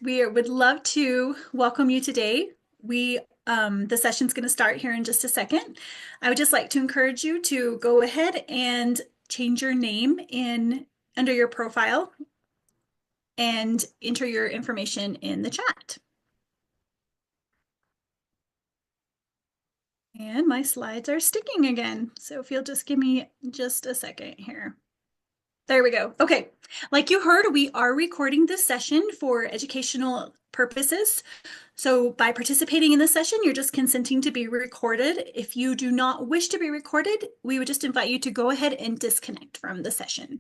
We would love to welcome you today. The session's going to start here in just a second. I would just like to encourage you to go ahead and change your name under your profile and enter your information in the chat. And my slides are sticking again. So if you'll just give me just a second here. There we go. Okay. Like you heard, we are recording this session for educational purposes. So by participating in this session, you're just consenting to be recorded. If you do not wish to be recorded, we would just invite you to go ahead and disconnect from the session.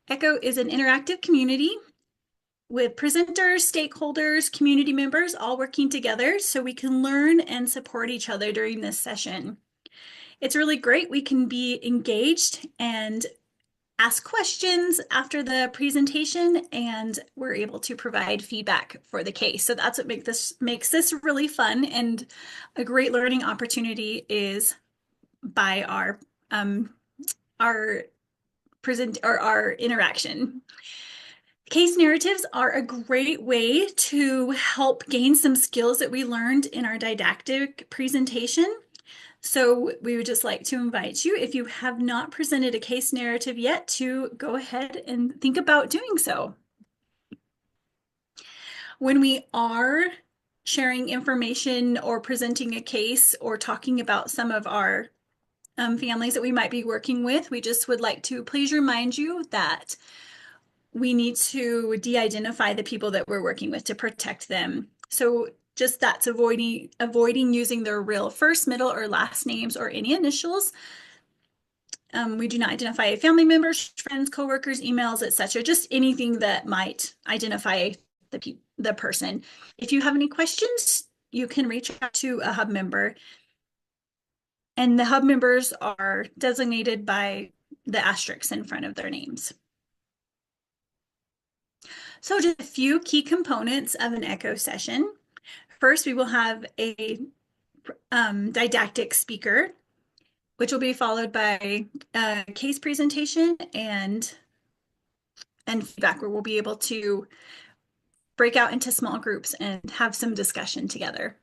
ECHO is an interactive community with presenters, stakeholders, community members all working together so we can learn and support each other during this session. It's really great. We can be engaged and ask questions after the presentation, and we're able to provide feedback for the case. So that's what makes this really fun and a great learning opportunity is by our interaction. Case narratives are a great way to help gain some skills that we learned in our didactic presentation. So we would just like to invite you, if you have not presented a case narrative yet, to go ahead and think about doing so. When we are sharing information or presenting a case or talking about some of our families that we might be working with, we just would like to please remind you that we need to de-identify the people that we're working with to protect them. So just that's avoiding using their real first, middle, or last names or any initials. We do not identify family members, friends, coworkers, emails, etc. Just anything that might identify the person. If you have any questions, you can reach out to a hub member. And the hub members are designated by the asterisks in front of their names. So just a few key components of an ECHO session. First, we will have a didactic speaker, which will be followed by a case presentation and feedback, where we'll be able to break out into small groups and have some discussion together.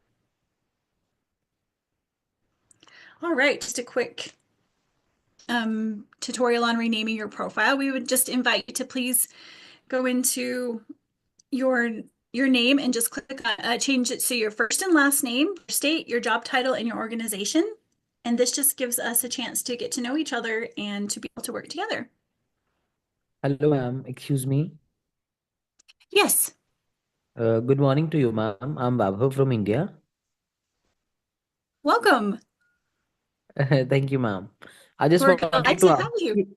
All right, just a quick tutorial on renaming your profile. We would just invite you to please go into your name and just click change it to your first and last name, your state, your job title, and your organization. And this just gives us a chance to get to know each other and to be able to work together. Hello, ma'am. Excuse me. Yes. Good morning to you, ma'am. I'm Babhu from India. Welcome. Thank you, ma'am. I just We're glad wanted to to ask have you. you.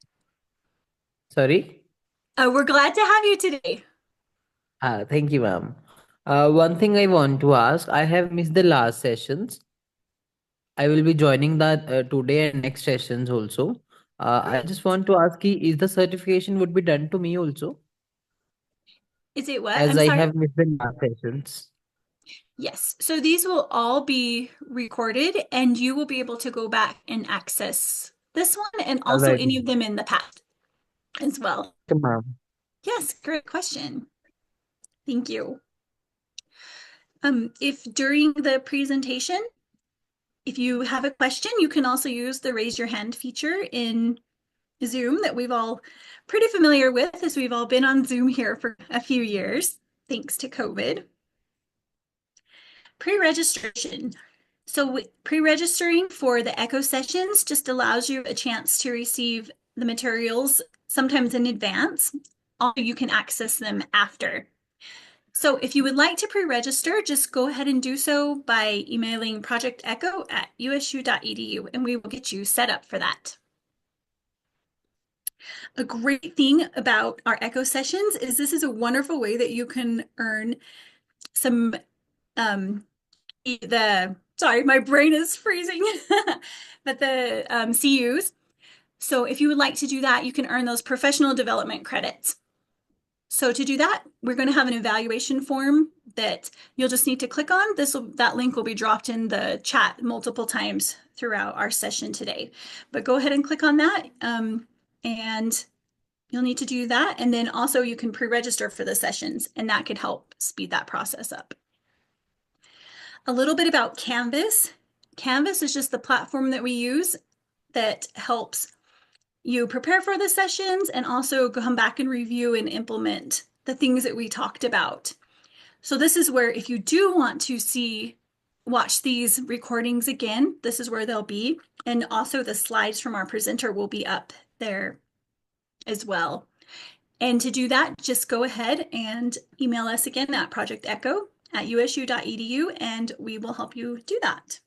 Sorry. We're glad to have you today. Thank you, ma'am. One thing I want to ask, I have missed the last sessions. I will be joining that today and next sessions also. I Great. just want to ask, is the certification would be done to me also, Is it what? as I'm I sorry. have missed the last sessions? Yes. So these will all be recorded and you will be able to go back and access this one and All also right, any of them in the past as well. ma'am. Yes, great question. Thank you. If during the presentation, if you have a question, you can also use the raise your hand feature in Zoom that we've all pretty familiar with, as we've all been on Zoom here for a few years, thanks to COVID. Pre-registration. So pre-registering for the ECHO sessions just allows you a chance to receive the materials sometimes in advance, or you can access them after. So if you would like to pre-register, just go ahead and do so by emailing projectecho@usu.edu, and we will get you set up for that. A great thing about our ECHO sessions is this is a wonderful way that you can earn some sorry, my brain is freezing, but the CUs. So if you would like to do that, you can earn those professional development credits. So to do that, we're going to have an evaluation form that you'll just need to click on. That link will be dropped in the chat multiple times throughout our session today. But go ahead and click on that, and You'll need to do that. And then also you can pre-register for the sessions, and that could help speed that process up. A little bit about Canvas. Canvas is just the platform that we use that helps you prepare for the sessions and also come back and review and implement the things that we talked about. So this is where if you do want to watch these recordings again, this is where they'll be. And also the slides from our presenter will be up there as well. And to do that, just go ahead and email us again at projectecho@usu.edu, and we will help you do that.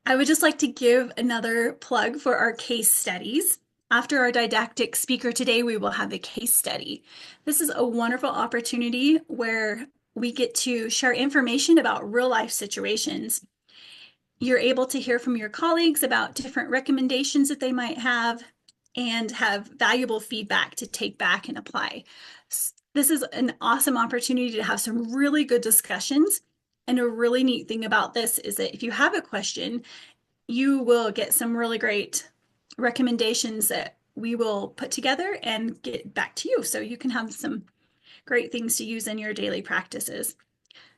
I would just like to give another plug for our case studies. After our didactic speaker today, we will have a case study. This is a wonderful opportunity where we get to share information about real life situations. You're able to hear from your colleagues about different recommendations that they might have and have valuable feedback to take back and apply. This is an awesome opportunity to have some really good discussions. And a really neat thing about this is that if you have a question, you will get some really great recommendations that we will put together and get back to you. So you can have some great things to use in your daily practices.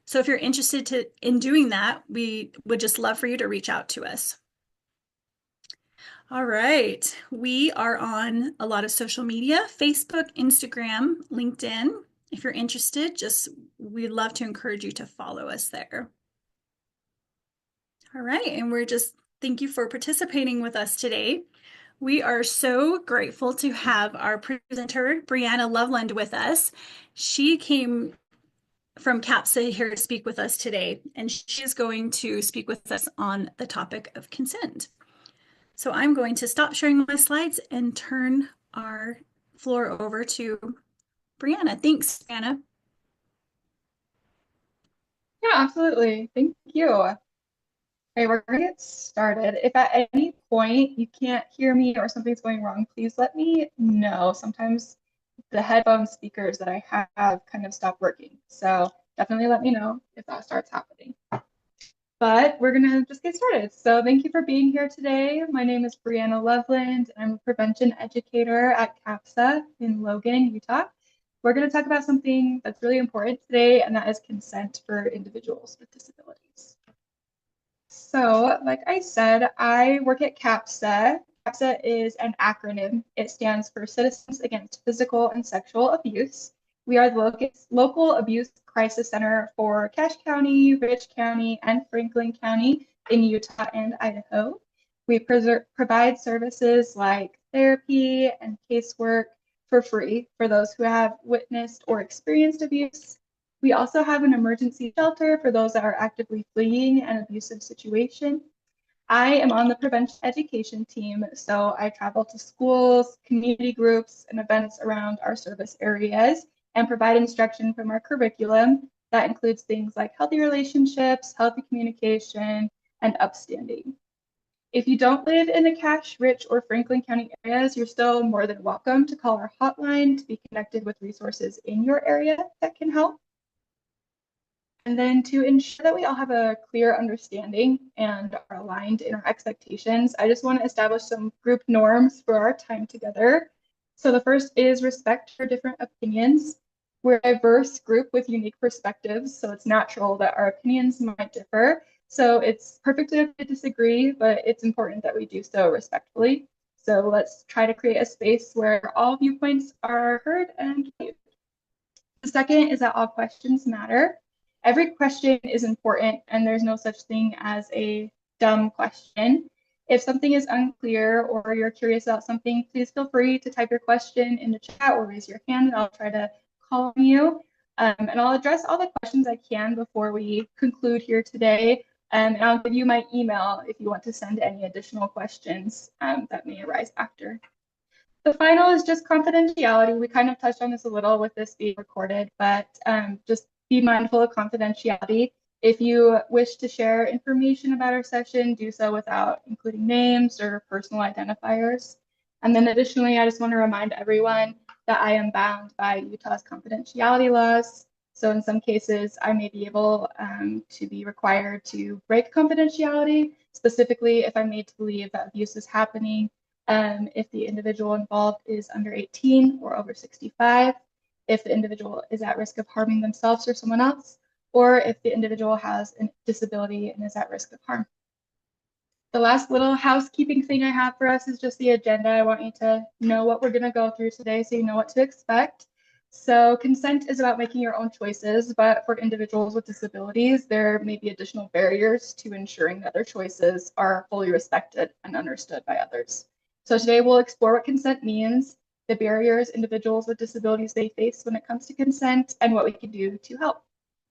So if you're interested in doing that, we would just love for you to reach out to us. All right. We are on a lot of social media, Facebook, Instagram, LinkedIn. If you're interested, we'd love to encourage you to follow us there. All right. And thank you for participating with us today. We are so grateful to have our presenter, Breanna Loveland, with us. She came from CAPSA here to speak with us today, and she is going to speak with us on the topic of consent. So I'm going to stop sharing my slides and turn our floor over to Breanna. Thanks, Breanna. Yeah, absolutely. Thank you. Okay, we're going to get started. If at any point you can't hear me or something's going wrong, please let me know. Sometimes the headphone speakers that I have kind of stop working. So definitely let me know if that starts happening. But we're going to just get started. So thank you for being here today. My name is Breanna Loveland. I'm a prevention educator at CAPSA in Logan, Utah. We're going to talk about something that's really important today, and that is consent for individuals with disabilities. So, like I said, I work at CAPSA. CAPSA is an acronym. It stands for Citizens Against Physical and Sexual Abuse. We are the local abuse crisis center for Cache County, Rich County, and Franklin County in Utah and Idaho. We provide services like therapy and casework for free for those who have witnessed or experienced abuse. We also have an emergency shelter for those that are actively fleeing an abusive situation. I am on the prevention education team, so I travel to schools, community groups, and events around our service areas and provide instruction from our curriculum that includes things like healthy relationships, healthy communication, and upstanding. If you don't live in the Cache, Rich, or Franklin County areas, you're still more than welcome to call our hotline to be connected with resources in your area that can help. And then to ensure that we all have a clear understanding and are aligned in our expectations, I just want to establish some group norms for our time together. So the first is respect for different opinions. We're a diverse group with unique perspectives, so it's natural that our opinions might differ. So it's perfectly okay to disagree, but it's important that we do so respectfully. So let's try to create a space where all viewpoints are heard and viewed. The second is that all questions matter. Every question is important, and there's no such thing as a dumb question. If something is unclear or you're curious about something, please feel free to type your question in the chat or raise your hand, and I'll try to call on you. And I'll address all the questions I can before we conclude here today. And I'll give you my email if you want to send any additional questions that may arise after. The final is just confidentiality. We kind of touched on this a little with this being recorded, but just be mindful of confidentiality. If you wish to share information about our session, do so without including names or personal identifiers. And then additionally, I just want to remind everyone that I am bound by Utah's confidentiality laws. So in some cases, I may be able to be required to break confidentiality, specifically if I'm made to believe that abuse is happening, if the individual involved is under 18 or over 65, if the individual is at risk of harming themselves or someone else, or if the individual has a disability and is at risk of harm. The last little housekeeping thing I have for us is just the agenda. I want you to know what we're going to go through today so you know what to expect. So consent is about making your own choices, but for individuals with disabilities, there may be additional barriers to ensuring that their choices are fully respected and understood by others. So today we'll explore what consent means, the barriers individuals with disabilities they face when it comes to consent, and what we can do to help.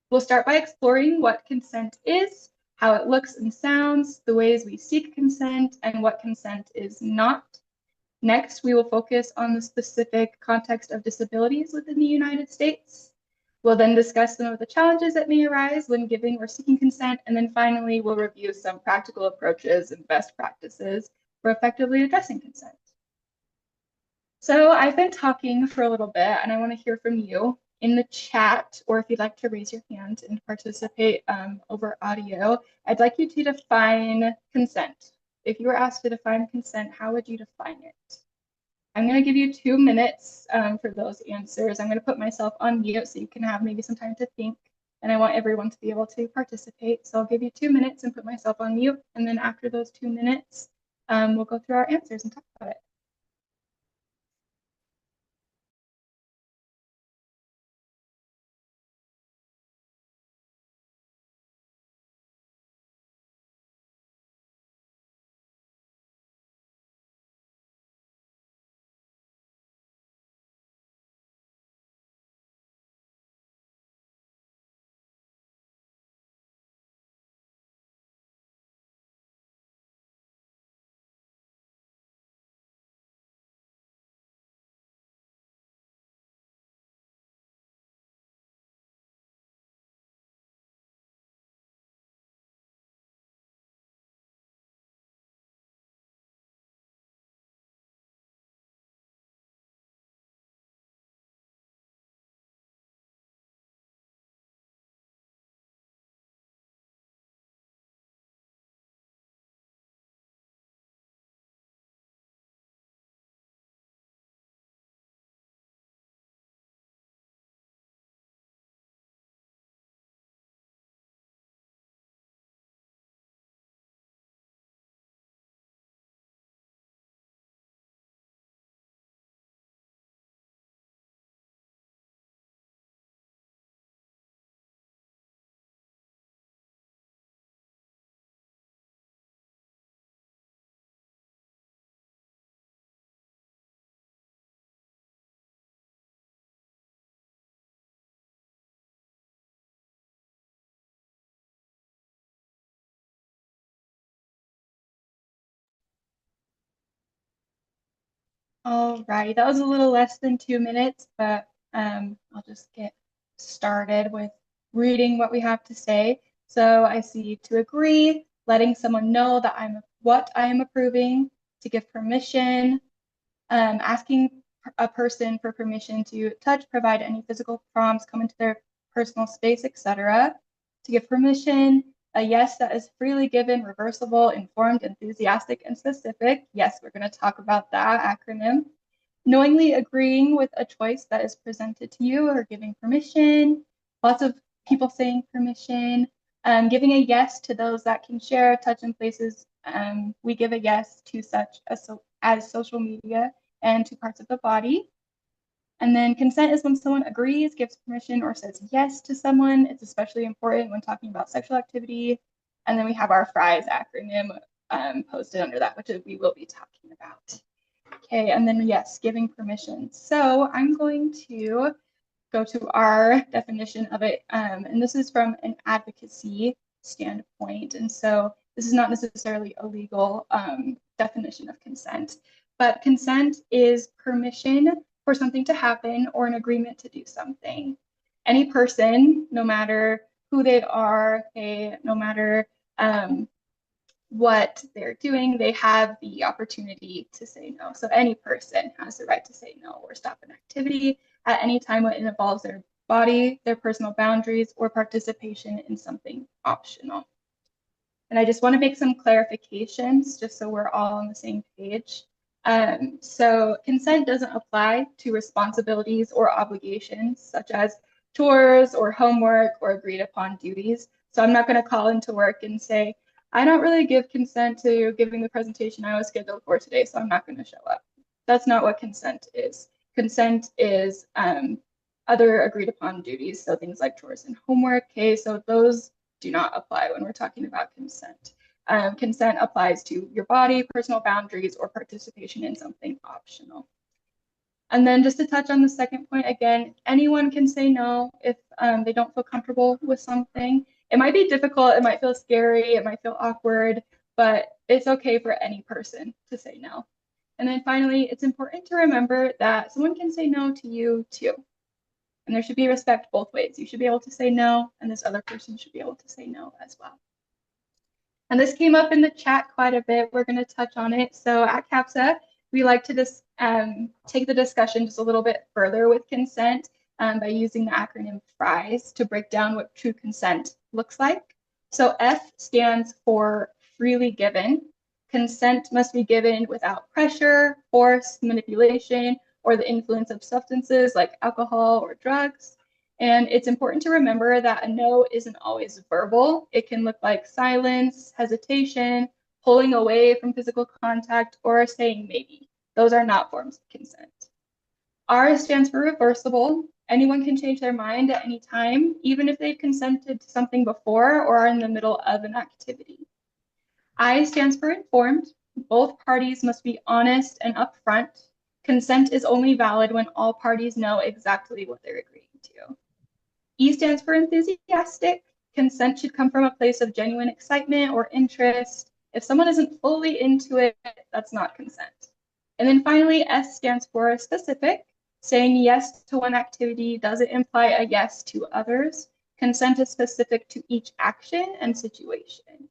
We'll start by exploring what consent is, how it looks and sounds, the ways we seek consent, and what consent is not. Next, we will focus on the specific context of disabilities within the United States. We'll then discuss some of the challenges that may arise when giving or seeking consent, and then finally, we'll review some practical approaches and best practices for effectively addressing consent. So I've been talking for a little bit, and I want to hear from you in the chat, or if you'd like to raise your hand and participate over audio. I'd like you to define consent. If you were asked to define consent, how would you define it? I'm going to give you 2 minutes for those answers. I'm going to put myself on mute so you can have maybe some time to think. And I want everyone to be able to participate. So I'll give you 2 minutes and put myself on mute. And then after those 2 minutes, we'll go through our answers and talk about it. All right, that was a little less than 2 minutes, but I'll just get started with reading what we have to say. So I see to agree, letting someone know that what I am approving, to give permission, asking a person for permission to touch, provide any physical prompts, come into their personal space, etc. To give permission, a yes that is freely given, reversible, informed, enthusiastic, and specific. Yes, we're going to talk about that acronym. Knowingly agreeing with a choice that is presented to you or giving permission. Lots of people saying permission. Giving a yes to those that can share, touch in places. We give a yes to such as social media and to parts of the body. And then consent is when someone agrees, gives permission, or says yes to someone. It's especially important when talking about sexual activity. And then we have our FRIES acronym posted under that, which we will be talking about. Okay, and then yes, giving permission. So I'm going to go to our definition of it, and this is from an advocacy standpoint. And so this is not necessarily a legal definition of consent, but consent is permission for something to happen or an agreement to do something. Any person, no matter who they are, no matter what they're doing, they have the opportunity to say no. So any person has the right to say no or stop an activity at any time when it involves their body, their personal boundaries, or participation in something optional. And I just want to make some clarifications just so we're all on the same page. So consent doesn't apply to responsibilities or obligations such as chores or homework or agreed upon duties. So I'm not going to call into work and say, I don't really give consent to giving the presentation I was scheduled for today, so I'm not going to show up. That's not what consent is. Consent is other agreed upon duties, so things like chores and homework. Okay, so those do not apply when we're talking about consent. Consent applies to your body, personal boundaries, or participation in something optional. And then just to touch on the second point, again, anyone can say no if they don't feel comfortable with something. It might be difficult, it might feel scary, it might feel awkward, but it's okay for any person to say no. And then finally, it's important to remember that someone can say no to you too. And there should be respect both ways. You should be able to say no, and this other person should be able to say no as well. And this came up in the chat quite a bit. We're going to touch on it. So at CAPSA, we like to just take the discussion just a little bit further with consent by using the acronym FRIES to break down what true consent looks like. So F stands for freely given. Consent must be given without pressure, force, manipulation, or the influence of substances like alcohol or drugs. And it's important to remember that a no isn't always verbal. It can look like silence, hesitation, pulling away from physical contact, or saying maybe. Those are not forms of consent. R stands for reversible. Anyone can change their mind at any time, even if they've consented to something before or are in the middle of an activity. I stands for informed. Both parties must be honest and upfront. Consent is only valid when all parties know exactly what they're agreeing to. E stands for enthusiastic. Consent should come from a place of genuine excitement or interest. If someone isn't fully into it, that's not consent. And then finally, S stands for specific. Saying yes to one activity doesn't imply a yes to others. Consent is specific to each action and situation.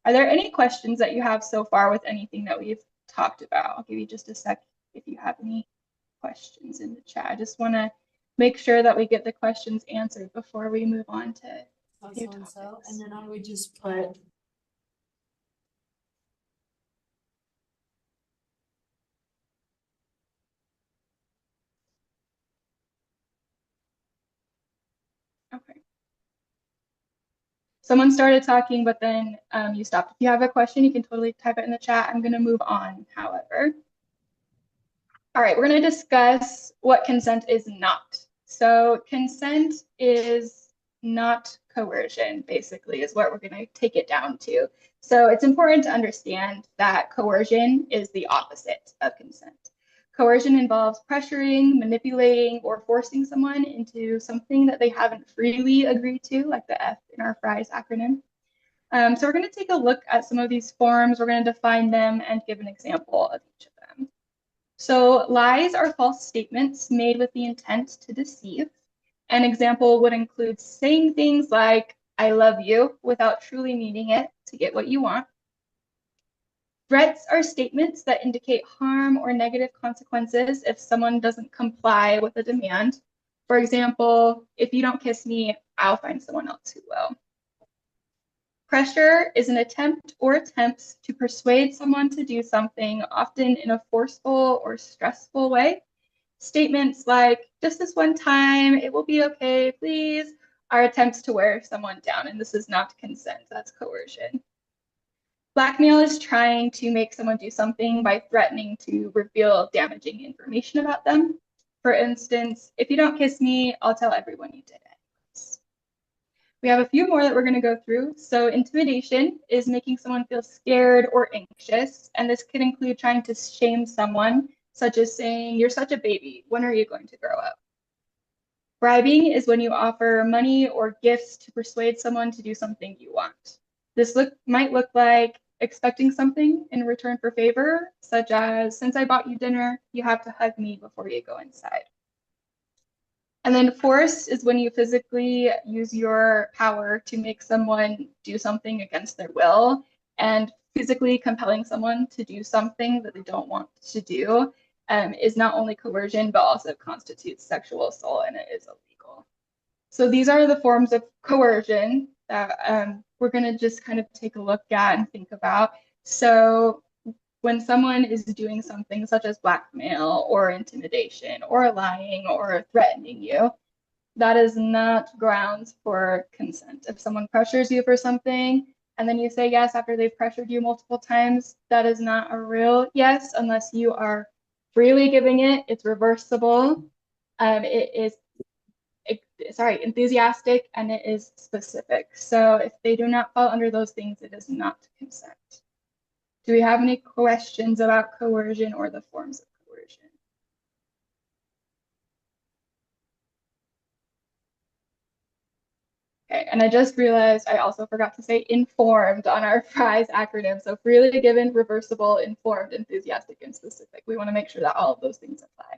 Are there any questions that you have so far with anything that we've talked about? I'll give you just a sec if you have any questions in the chat. I just want to make sure that we get the questions answered before we move on to new topics. And then I would just put Okay. Someone started talking, but then you stopped. If you have a question, you can totally type it in the chat. I'm going to move on, however. All right, we're going to discuss what consent is not. So consent is not coercion, basically, is what we're going to take it down to. So it's important to understand that coercion is the opposite of consent. Coercion involves pressuring, manipulating, or forcing someone into something that they haven't freely agreed to, like the F in our FRIES acronym. So we're going to take a look at some of these forms. We're going to define them and give an example of each of them. So lies are false statements made with the intent to deceive. An example would include saying things like, I love you, without truly meaning it to get what you want. Threats are statements that indicate harm or negative consequences if someone doesn't comply with a demand. For example, if you don't kiss me, I'll find someone else who will. Pressure is an attempt or attempts to persuade someone to do something, often in a forceful or stressful way. Statements like, just this one time, it will be okay, please, are attempts to wear someone down, and this is not consent, that's coercion. Blackmail is trying to make someone do something by threatening to reveal damaging information about them. For instance, if you don't kiss me, I'll tell everyone you did it. We have a few more that we're going to go through. So intimidation is making someone feel scared or anxious, and this could include trying to shame someone, such as saying, you're such a baby, when are you going to grow up? Bribing is when you offer money or gifts to persuade someone to do something you want. This might look like expecting something in return for favor, such as, since I bought you dinner, you have to hug me before you go inside. And then force is when you physically use your power to make someone do something against their will, and physically compelling someone to do something that they don't want to do is not only coercion, but also constitutes sexual assault, and it is illegal. So these are the forms of coercion that we're going to just kind of take a look at and think about. So when someone is doing something such as blackmail or intimidation or lying or threatening you, that is not grounds for consent. If someone pressures you for something and then you say yes after they've pressured you multiple times, that is not a real yes unless you are freely giving it. It's reversible. It is enthusiastic, and it is specific. So if they do not fall under those things, it is not consent. Do we have any questions about coercion or the forms of coercion? Okay, and I just realized I also forgot to say informed on our FRIES acronym. So freely given, reversible, informed, enthusiastic, and specific. We want to make sure that all of those things apply.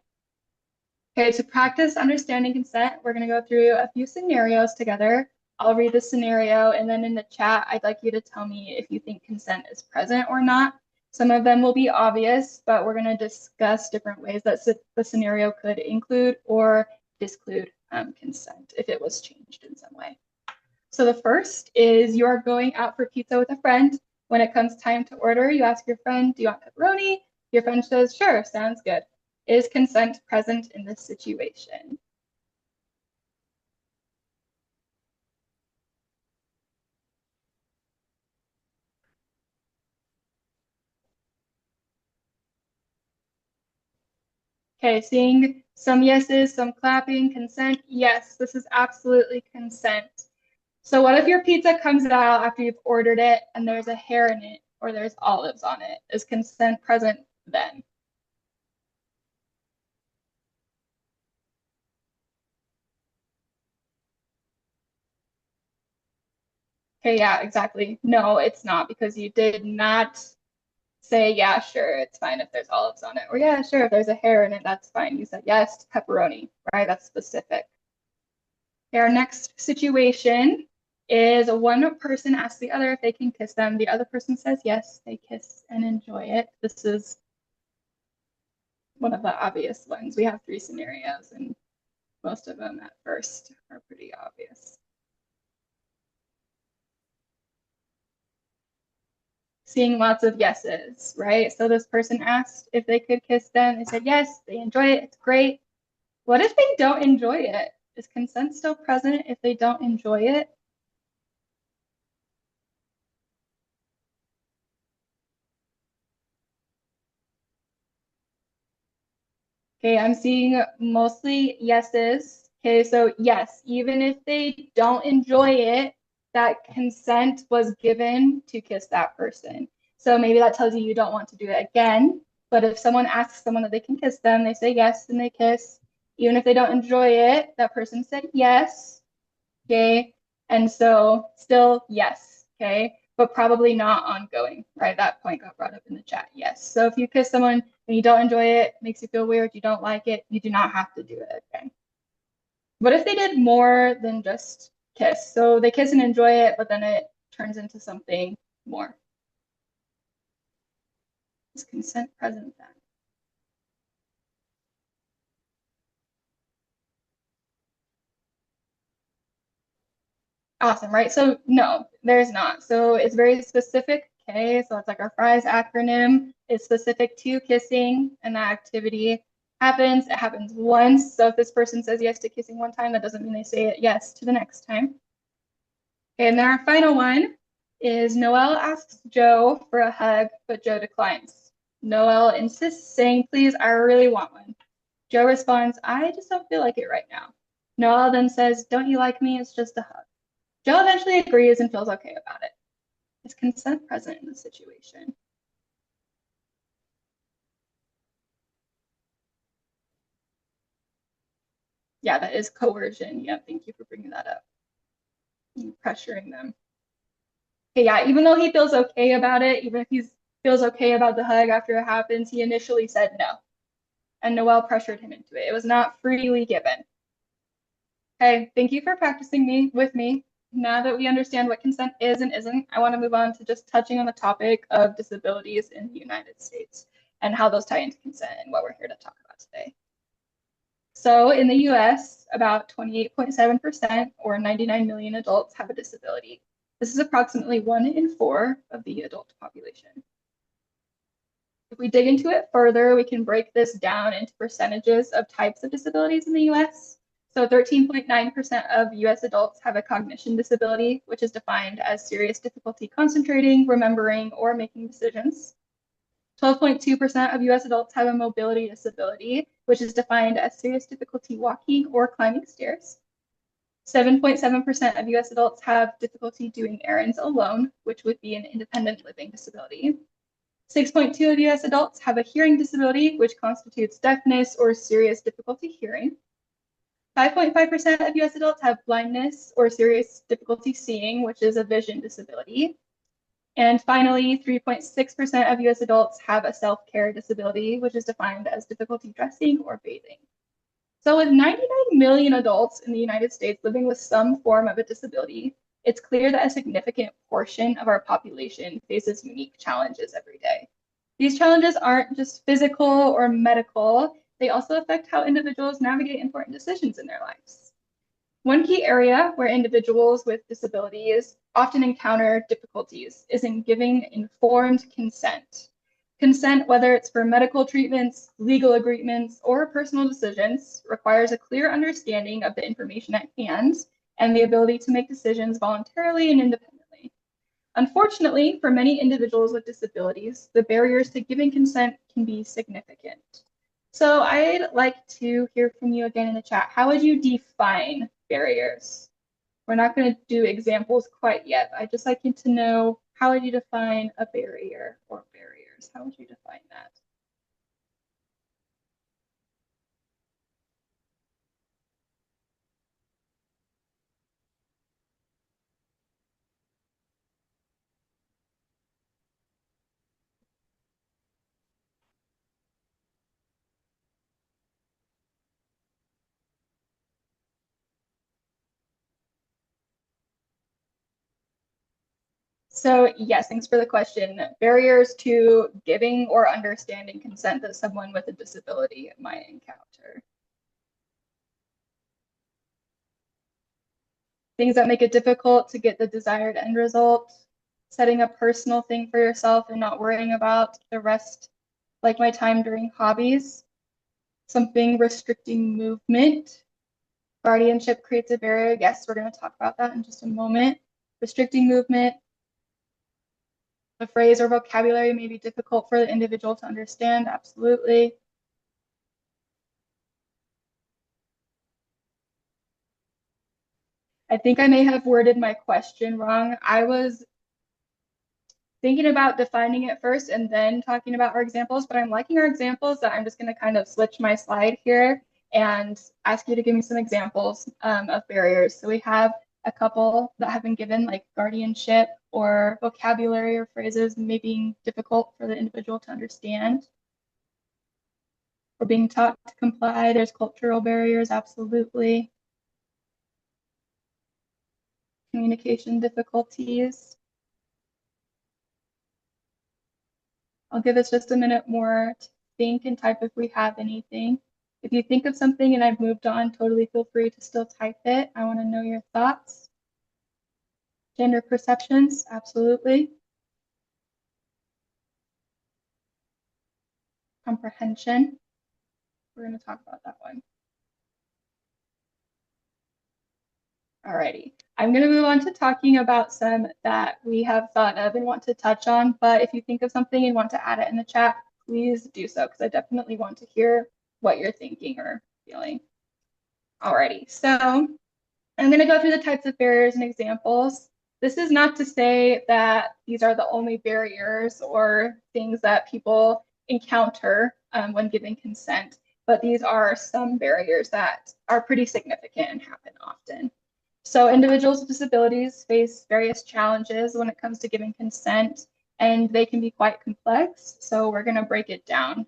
Okay, to practice understanding consent, we're going to go through a few scenarios together. I'll read the scenario, and then in the chat, I'd like you to tell me if you think consent is present or not. Some of them will be obvious, but we're going to discuss different ways that the scenario could include or disclude consent if it was changed in some way. So the first is you are going out for pizza with a friend. When it comes time to order, you ask your friend, do you want pepperoni? Your friend says, sure, sounds good. Is consent present in this situation? Okay, seeing some yeses, some clapping, consent. Yes, this is absolutely consent. So what if your pizza comes out after you've ordered it and there's a hair in it or there's olives on it? Is consent present then? Okay, yeah, exactly. No, it's not, because you did not say, yeah, sure, it's fine if there's olives on it. Or yeah, sure, if there's a hair in it, that's fine. You said yes to pepperoni, right? That's specific. Okay, our next situation is one person asks the other if they can kiss them. The other person says yes, they kiss and enjoy it. This is one of the obvious ones. We have 3 scenarios, and most of them at first are pretty obvious. Seeing lots of yeses, right? So this person asked if they could kiss them. They said yes, they enjoy it, it's great. What if they don't enjoy it? Is consent still present if they don't enjoy it? Okay, I'm seeing mostly yeses. Okay, so yes, even if they don't enjoy it, that consent was given to kiss that person. So maybe that tells you you don't want to do it again. But if someone asks someone that they can kiss them, they say yes and they kiss. Even if they don't enjoy it, that person said yes. Okay, and so still yes. Okay, but probably not ongoing, right? That point got brought up in the chat. Yes. So if you kiss someone and you don't enjoy it, makes you feel weird, you don't like it, you do not have to do it. Okay. What if they did more than just kiss? So they kiss and enjoy it, but then it turns into something more. Is consent present then? Awesome, right? So no, there's not. So it's very specific. Okay, so it's like our FRIES acronym. It's specific to kissing, and that activity happens. It happens once. So if this person says yes to kissing one time, that doesn't mean they say it yes to the next time. Okay, and then our final one is Noelle asks Joe for a hug, but Joe declines. Noelle insists, saying, please, I really want one. Joe responds, I just don't feel like it right now. Noelle then says, don't you like me? It's just a hug. Joe eventually agrees and feels okay about it. Is consent present in the situation? Yeah, that is coercion. Yeah, thank you for bringing that up. Pressuring them. Okay, yeah, even though he feels okay about it, even if he feels okay about the hug after it happens, he initially said no. And Noelle pressured him into it. It was not freely given. Okay, thank you for practicing with me. Now that we understand what consent is and isn't, I want to move on to just touching on the topic of disabilities in the United States and how those tie into consent and what we're here to talk about today. So in the US, about 28.7% or 99 million adults have a disability. This is approximately 1 in 4 of the adult population. If we dig into it further, we can break this down into percentages of types of disabilities in the US. So 13.9% of US adults have a cognition disability, which is defined as serious difficulty concentrating, remembering, or making decisions. 12.2% of US adults have a mobility disability, which is defined as serious difficulty walking or climbing stairs. 7.7% of US adults have difficulty doing errands alone, which would be an independent living disability. 6.2% of US adults have a hearing disability, which constitutes deafness or serious difficulty hearing. 5.5% of US adults have blindness or serious difficulty seeing, which is a vision disability. And finally, 3.6% of US adults have a self-care disability, which is defined as difficulty dressing or bathing. So with 99 million adults in the United States living with some form of a disability, it's clear that a significant portion of our population faces unique challenges every day. These challenges aren't just physical or medical, they also affect how individuals navigate important decisions in their lives. One key area where individuals with disabilities often encounter difficulties is in giving informed consent. Consent, whether it's for medical treatments, legal agreements, or personal decisions, requires a clear understanding of the information at hand and the ability to make decisions voluntarily and independently. Unfortunately, for many individuals with disabilities, the barriers to giving consent can be significant. So I'd like to hear from you again in the chat. How would you define barriers? We're not going to do examples quite yet. I'd just like you to know, how would you define a barrier or barriers? How would you define that? So yes, thanks for the question. Barriers to giving or understanding consent that someone with a disability might encounter. Things that make it difficult to get the desired end result, setting a personal thing for yourself and not worrying about the rest, like my time during hobbies, something restricting movement. Guardianship creates a barrier. Yes, we're going to talk about that in just a moment. Restricting movement. The phrase or vocabulary may be difficult for the individual to understand. Absolutely. I think I may have worded my question wrong. I was thinking about defining it first and then talking about our examples, but I'm liking our examples that I'm just going to kind of switch my slide here and ask you to give me some examples of barriers. So we have a couple that have been given, like guardianship or vocabulary or phrases may be difficult for the individual to understand. We're being taught to comply. There's cultural barriers, absolutely. Communication difficulties. I'll give us just a minute more to think and type if we have anything. If you think of something and I've moved on, totally feel free to still type it. I want to know your thoughts. Gender perceptions, absolutely. Comprehension, we're going to talk about that one. Alrighty, I'm going to move on to talking about some that we have thought of and want to touch on, but if you think of something and want to add it in the chat, please do so, because I definitely want to hear what you're thinking or feeling. Alrighty, so I'm going to go through the types of barriers and examples. This is not to say that these are the only barriers or things that people encounter when giving consent, but these are some barriers that are pretty significant and happen often. So individuals with disabilities face various challenges when it comes to giving consent, and they can be quite complex. So we're going to break it down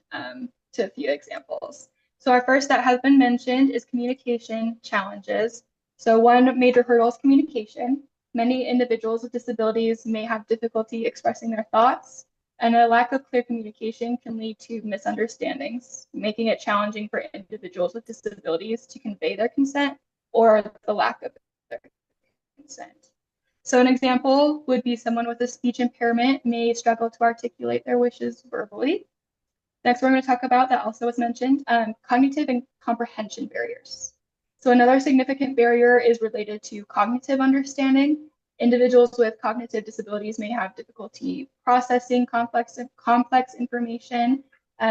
to a few examples. So our first that has been mentioned is communication challenges. So one major hurdle is communication. Many individuals with disabilities may have difficulty expressing their thoughts, And a lack of clear communication can lead to misunderstandings, making it challenging for individuals with disabilities to convey their consent or the lack of their consent. So an example would be someone with a speech impairment may struggle to articulate their wishes verbally. Next, we're going to talk about, that also was mentioned, cognitive and comprehension barriers. So another significant barrier is related to cognitive understanding. Individuals with cognitive disabilities may have difficulty processing complex information,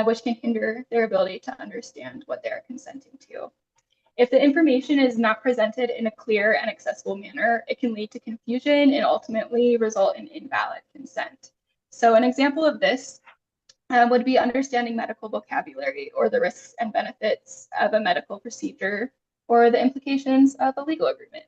which can hinder their ability to understand what they're consenting to. If the information is not presented in a clear and accessible manner, it can lead to confusion and ultimately result in invalid consent. So an example of this would be understanding medical vocabulary or the risks and benefits of a medical procedure or the implications of a legal agreement.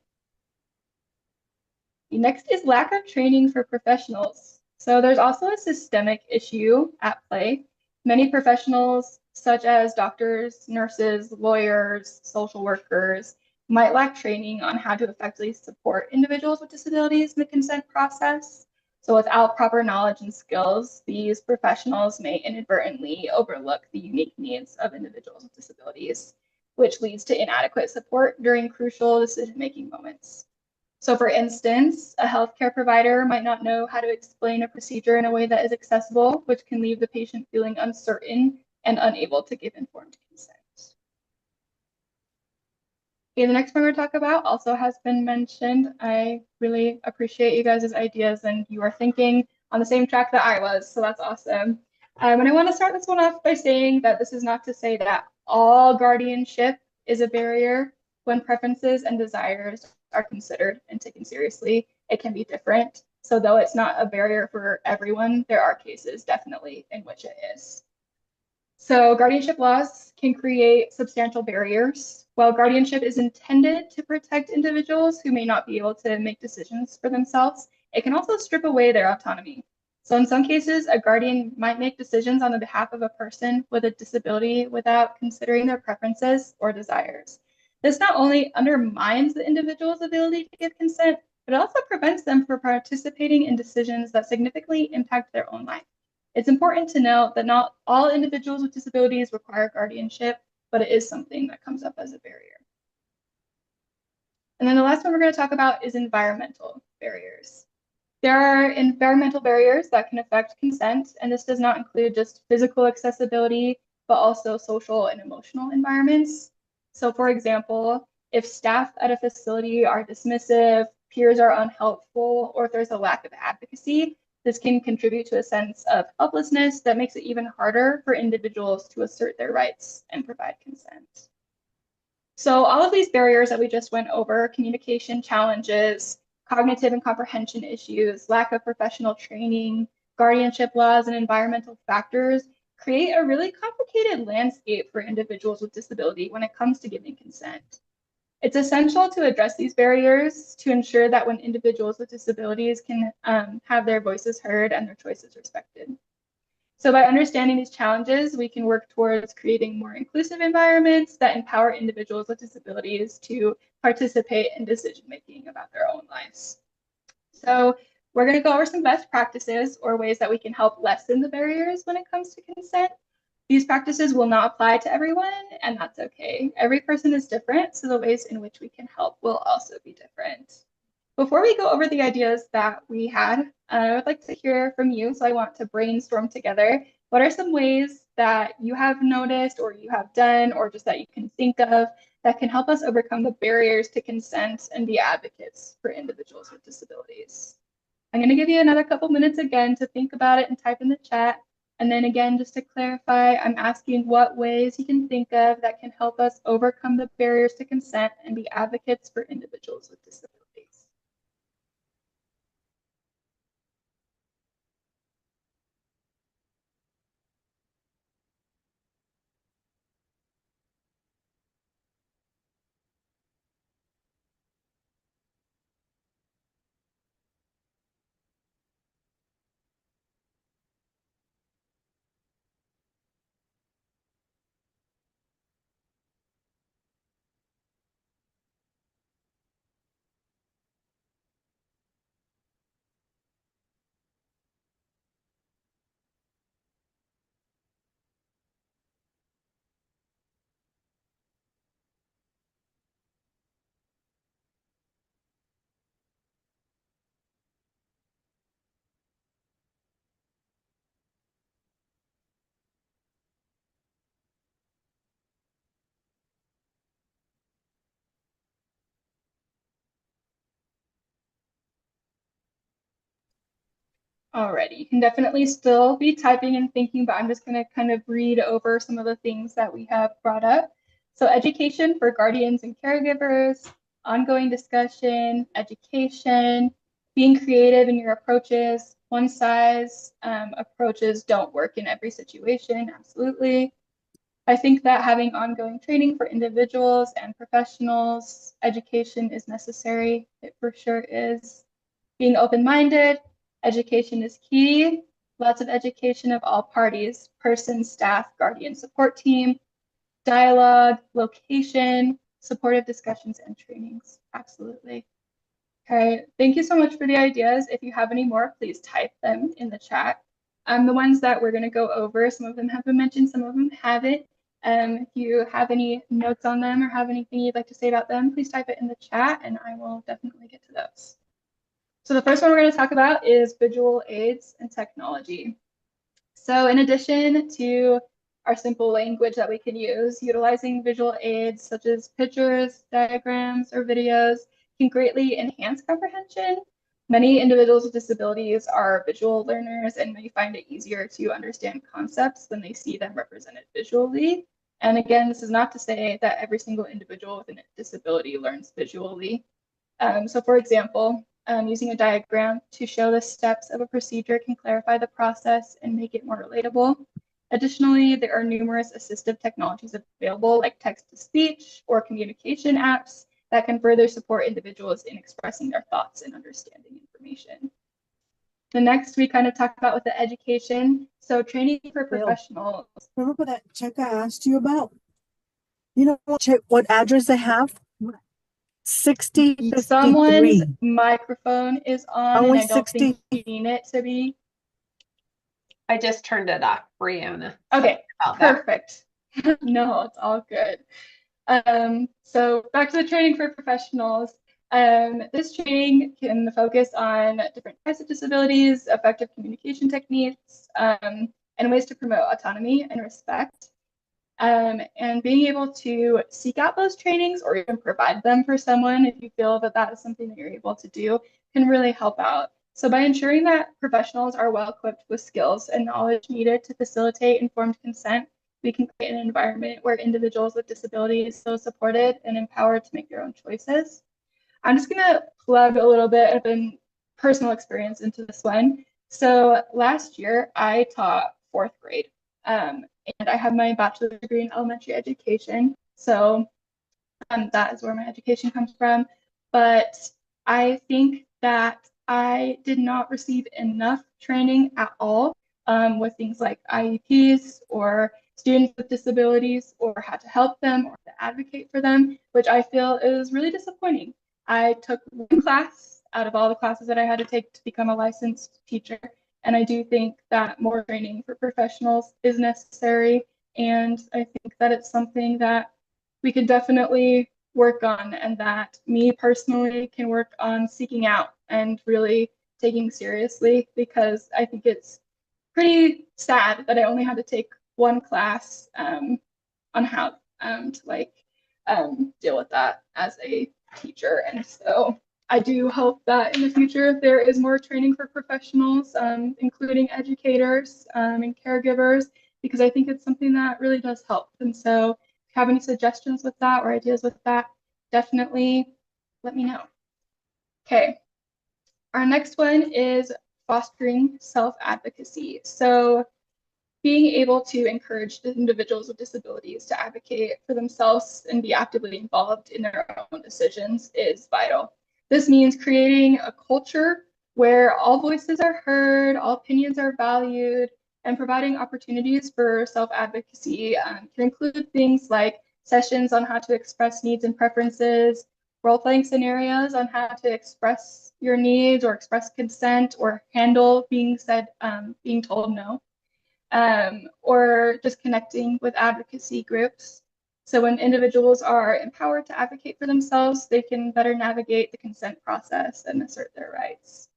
Next is lack of training for professionals. So there's also a systemic issue at play. Many professionals, such as doctors, nurses, lawyers, social workers, might lack training on how to effectively support individuals with disabilities in the consent process. So without proper knowledge and skills, these professionals may inadvertently overlook the unique needs of individuals with disabilities, which leads to inadequate support during crucial decision-making moments. So for instance, a healthcare provider might not know how to explain a procedure in a way that is accessible, which can leave the patient feeling uncertain and unable to give informed consent. Okay, the next one we're going to talk about also has been mentioned. I really appreciate you guys' ideas and you are thinking on the same track that I was, so that's awesome. And I want to start this one off by saying that this is not to say that all guardianship is a barrier. When preferences and desires are considered and taken seriously, it can be different. So though it's not a barrier for everyone, there are cases definitely in which it is. So guardianship laws can create substantial barriers. While guardianship is intended to protect individuals who may not be able to make decisions for themselves, it can also strip away their autonomy. So in some cases, a guardian might make decisions on the behalf of a person with a disability without considering their preferences or desires. This not only undermines the individual's ability to give consent, but it also prevents them from participating in decisions that significantly impact their own life. It's important to note that not all individuals with disabilities require guardianship, but it is something that comes up as a barrier. And then the last one we're going to talk about is environmental barriers. There are environmental barriers that can affect consent, and this does not include just physical accessibility, but also social and emotional environments. So for example, if staff at a facility are dismissive, peers are unhelpful, or if there's a lack of advocacy, this can contribute to a sense of helplessness that makes it even harder for individuals to assert their rights and provide consent. So all of these barriers that we just went over, communication challenges, cognitive and comprehension issues, lack of professional training, guardianship laws, and environmental factors create a really complicated landscape for individuals with disability when it comes to giving consent. It's essential to address these barriers to ensure that when individuals with disabilities can have their voices heard and their choices respected. So by understanding these challenges, we can work towards creating more inclusive environments that empower individuals with disabilities to participate in decision-making about their own lives. So we're going to go over some best practices or ways that we can help lessen the barriers when it comes to consent. These practices will not apply to everyone, and that's okay. Every person is different, so the ways in which we can help will also be different. Before we go over the ideas that we had, I would like to hear from you, so I want to brainstorm together. What are some ways that you have noticed or you have done or just that you can think of that can help us overcome the barriers to consent and be advocates for individuals with disabilities? I'm going to give you another couple minutes again to think about it and type in the chat. And then again, just to clarify, I'm asking what ways you can think of that can help us overcome the barriers to consent and be advocates for individuals with disabilities. Alrighty, you can definitely still be typing and thinking, but I'm just going to kind of read over some of the things that we have brought up. So education for guardians and caregivers, ongoing discussion, education, being creative in your approaches. One size approaches don't work in every situation, absolutely. I think that having ongoing training for individuals and professionals, education is necessary. It for sure is. Being open-minded, education is key. Lots of education of all parties, person, staff, guardian support team, dialogue, location, supportive discussions and trainings. Absolutely. Okay, thank you so much for the ideas. If you have any more, please type them in the chat. The ones that we're going to go over, some of them have been mentioned, some of them haven't. If you have any notes on them or have anything you'd like to say about them, please type it in the chat and I will definitely get to those. So the first one we're going to talk about is visual aids and technology. So in addition to our simple language that we can use, utilizing visual aids such as pictures, diagrams, or videos can greatly enhance comprehension. Many individuals with disabilities are visual learners and may find it easier to understand concepts when they see them represented visually. And again, this is not to say that every single individual with a disability learns visually. So for example, using a diagram to show the steps of a procedure can clarify the process and make it more relatable. Additionally, there are numerous assistive technologies available like text-to-speech or communication apps that can further support individuals in expressing their thoughts and understanding information. The next we kind of talk about with the education. So training for professionals. Remember that check I asked you about? You know what address they have? 6053. Someone's microphone is on Only and I don't 60. think you mean it to be. I just turned it off, Breanna. Okay, perfect. No, it's all good. So back to the training for professionals. This training can focus on different types of disabilities, effective communication techniques, and ways to promote autonomy and respect. And being able to seek out those trainings or even provide them for someone if you feel that that is something that you're able to do can really help out. So by ensuring that professionals are well equipped with skills and knowledge needed to facilitate informed consent, we can create an environment where individuals with disabilities feel supported and empowered to make their own choices. I'm just going to plug a little bit of a personal experience into this one. So last year, I taught fourth grade, and I have my bachelor's degree in elementary education. So that is where my education comes from. But I think that I did not receive enough training at all with things like IEPs or students with disabilities or how to help them or to advocate for them, which I feel is really disappointing. I took one class out of all the classes that I had to take to become a licensed teacher. And I do think that more training for professionals is necessary. And I think that it's something that we can definitely work on and that me personally can work on seeking out and really taking seriously because I think it's pretty sad that I only had to take one class on how to deal with that as a teacher. And so I do hope that in the future there is more training for professionals, including educators and caregivers, because I think it's something that really does help. And so if you have any suggestions with that or ideas with that, definitely let me know. Okay, our next one is fostering self-advocacy. So being able to encourage individuals with disabilities to advocate for themselves and be actively involved in their own decisions is vital. This means creating a culture where all voices are heard, all opinions are valued, and providing opportunities for self-advocacy can include things like sessions on how to express needs and preferences, role-playing scenarios on how to express your needs or express consent or handle being told no. Or just connecting with advocacy groups. So when individuals are empowered to advocate for themselves, they can better navigate the consent process and assert their rights.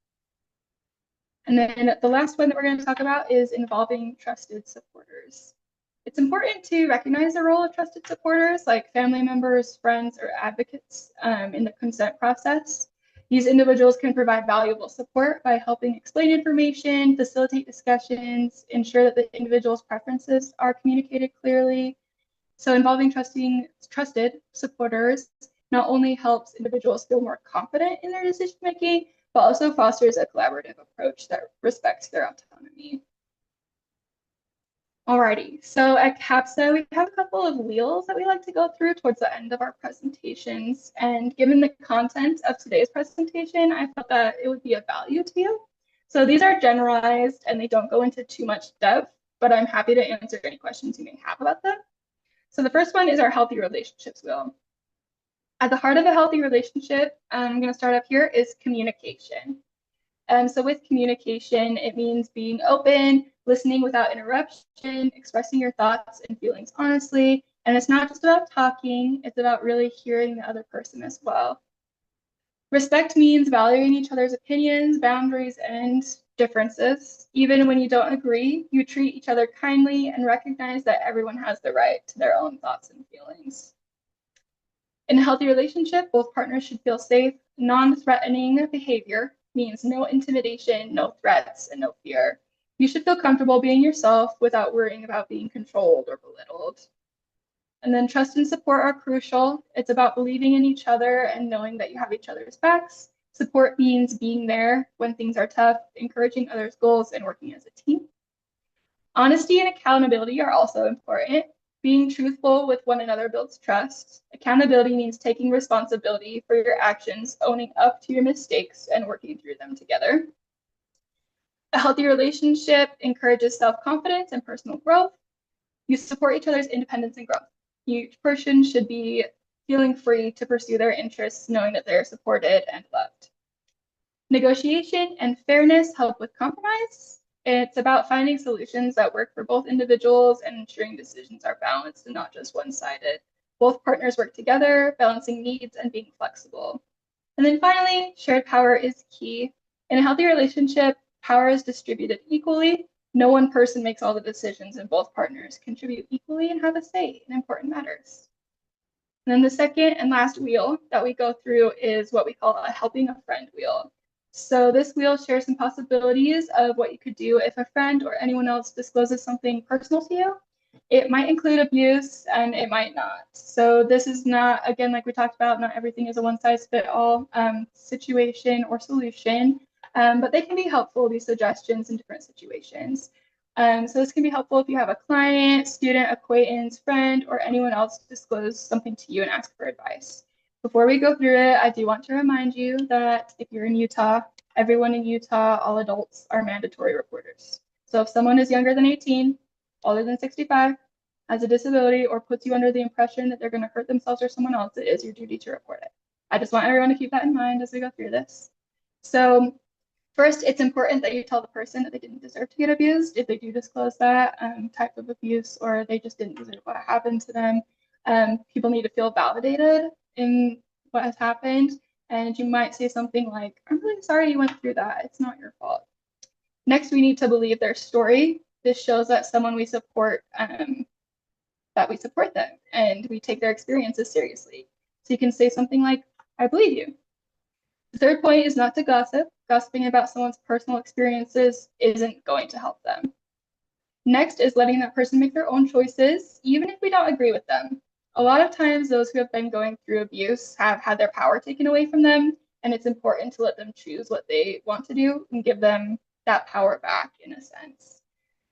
And then the last one that we're going to talk about is involving trusted supporters. It's important to recognize the role of trusted supporters like family members, friends, or advocates in the consent process. These individuals can provide valuable support by helping explain information, facilitate discussions, ensure that the individual's preferences are communicated clearly. So involving trusted supporters not only helps individuals feel more confident in their decision making, but also fosters a collaborative approach that respects their autonomy. Alrighty, so at CAPSA, we have a couple of wheels that we like to go through towards the end of our presentations. And given the content of today's presentation, I felt that it would be of value to you. So these are generalized and they don't go into too much depth, but I'm happy to answer any questions you may have about them. So the first one is our healthy relationships wheel. At the heart of a healthy relationship, I'm going to start up here, is communication. So with communication, it means being open, listening without interruption, expressing your thoughts and feelings honestly. And it's not just about talking, it's about really hearing the other person as well. Respect means valuing each other's opinions, boundaries, and differences. Even when you don't agree, you treat each other kindly and recognize that everyone has the right to their own thoughts and feelings. In a healthy relationship, both partners should feel safe. Non-threatening behavior means no intimidation, no threats, and no fear. You should feel comfortable being yourself without worrying about being controlled or belittled. And then trust and support are crucial. It's about believing in each other and knowing that you have each other's backs. Support means being there when things are tough, encouraging others' goals, and working as a team. Honesty and accountability are also important. Being truthful with one another builds trust. Accountability means taking responsibility for your actions, owning up to your mistakes, and working through them together. A healthy relationship encourages self-confidence and personal growth. You support each other's independence and growth. Each person should be feeling free to pursue their interests, knowing that they're supported and loved. Negotiation and fairness help with compromise. It's about finding solutions that work for both individuals and ensuring decisions are balanced and not just one-sided. Both partners work together, balancing needs and being flexible. And then finally, shared power is key. In a healthy relationship, power is distributed equally. No one person makes all the decisions, and both partners contribute equally and have a say in important matters. And then the second and last wheel that we go through is what we call a helping a friend wheel. So this wheel shares some possibilities of what you could do if a friend or anyone else discloses something personal to you. It might include abuse and it might not. So this is not, again, like we talked about, not everything is a one-size-fits-all situation or solution, but they can be helpful, these suggestions in different situations. So this can be helpful if you have a client, student, acquaintance, friend, or anyone else disclose something to you and ask for advice. Before we go through it, I do want to remind you that if you're in Utah, everyone in Utah, all adults are mandatory reporters. So if someone is younger than 18, older than 65, has a disability, or puts you under the impression that they're going to hurt themselves or someone else, it is your duty to report it. I just want everyone to keep that in mind as we go through this. So first, it's important that you tell the person that they didn't deserve to get abused if they do disclose that type of abuse, or they just didn't deserve what happened to them. People need to feel validated in what has happened. And you might say something like, I'm really sorry you went through that. It's not your fault. Next, we need to believe their story. This shows that someone we support, that we support them and we take their experiences seriously. So you can say something like, I believe you. The third point is not to gossip. Gossiping about someone's personal experiences isn't going to help them. Next is letting that person make their own choices, even if we don't agree with them. A lot of times, those who have been going through abuse have had their power taken away from them, and it's important to let them choose what they want to do and give them that power back in a sense.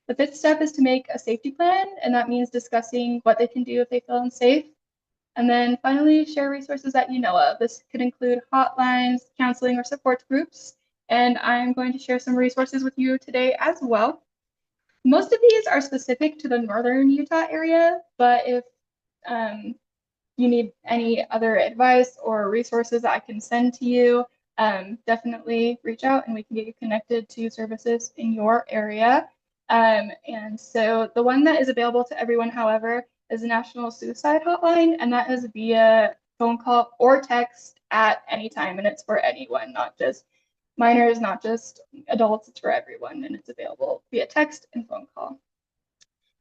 The fifth step is to make a safety plan, and that means discussing what they can do if they feel unsafe. And then finally, share resources that you know of. This could include hotlines, counseling, or support groups. And I'm going to share some resources with you today as well. Most of these are specific to the northern Utah area, but if you need any other advice or resources that I can send to you, definitely reach out and we can get you connected to services in your area. And so the one that is available to everyone, however, is the National Suicide Hotline, and that is via phone call or text at any time, and it's for anyone, not just minors, not just adults, it's for everyone, and it's available via text and phone call.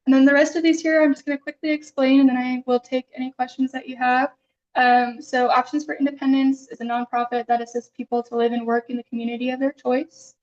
And then the rest of these here, I'm just going to quickly explain, and then I will take any questions that you have. So Options for Independence is a nonprofit that assists people to live and work in the community of their choice.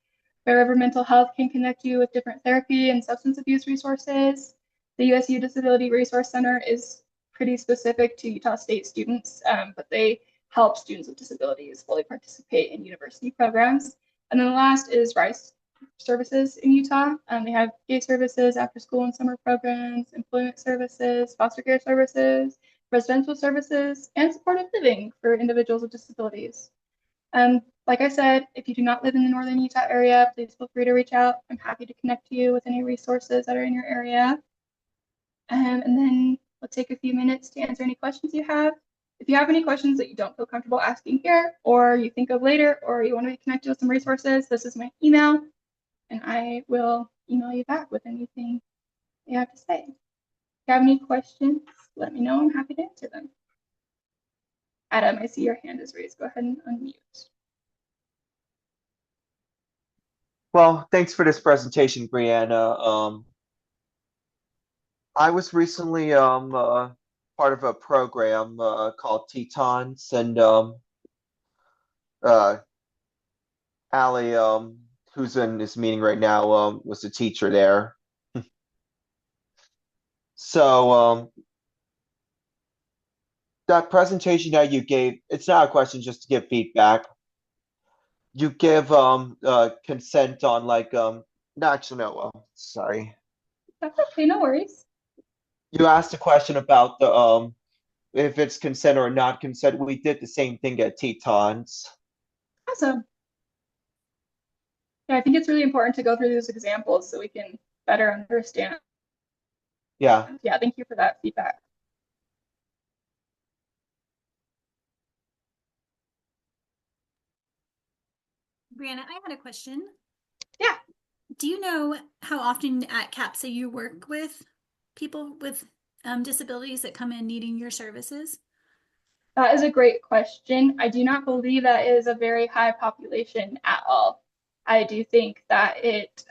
Wherever mental health can connect you with different therapy and substance abuse resources. The USU Disability Resource Center is pretty specific to Utah State students, but they help students with disabilities fully participate in university programs. And then the last is RISE services in Utah. They have day services, after school and summer programs, employment services, foster care services, residential services, and supportive living for individuals with disabilities. Like I said, if you do not live in the northern Utah area, please feel free to reach out. I'm happy to connect you with any resources that are in your area. And then we'll take a few minutes to answer any questions you have. If you have any questions that you don't feel comfortable asking here, or you think of later, or you want to be connected with some resources, this is my email, and I will email you back with anything you have to say. If you have any questions, let me know. I'm happy to answer them. Adam, I see your hand is raised. Go ahead and unmute. Well, thanks for this presentation, Breanna. I was recently part of a program called Tetons, and uh, Allie, who's in this meeting right now, was a teacher there. So that presentation that you gave, it's not a question, just to give feedback. You give consent on like no, actually no, sorry. That's okay, no worries. You asked a question about the if it's consent or not consent. We did the same thing at Tetons. Awesome. Yeah, I think it's really important to go through those examples so we can better understand. Yeah. Yeah, thank you for that feedback. Breanna, I had a question. Yeah. Do you know how often at CAPSA you work with people with disabilities that come in needing your services? That is a great question. I do not believe that is a very high population at all. I do think that it,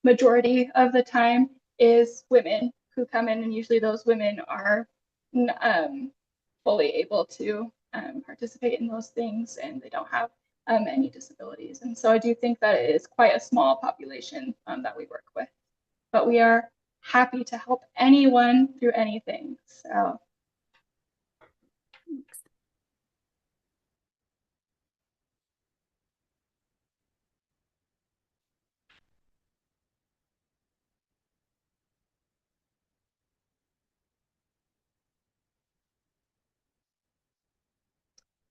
majority of the time, is women who come in, and usually those women are fully able to participate in those things, and they don't have any disabilities. And so I do think that it is quite a small population that we work with. But we are happy to help anyone through anything. So.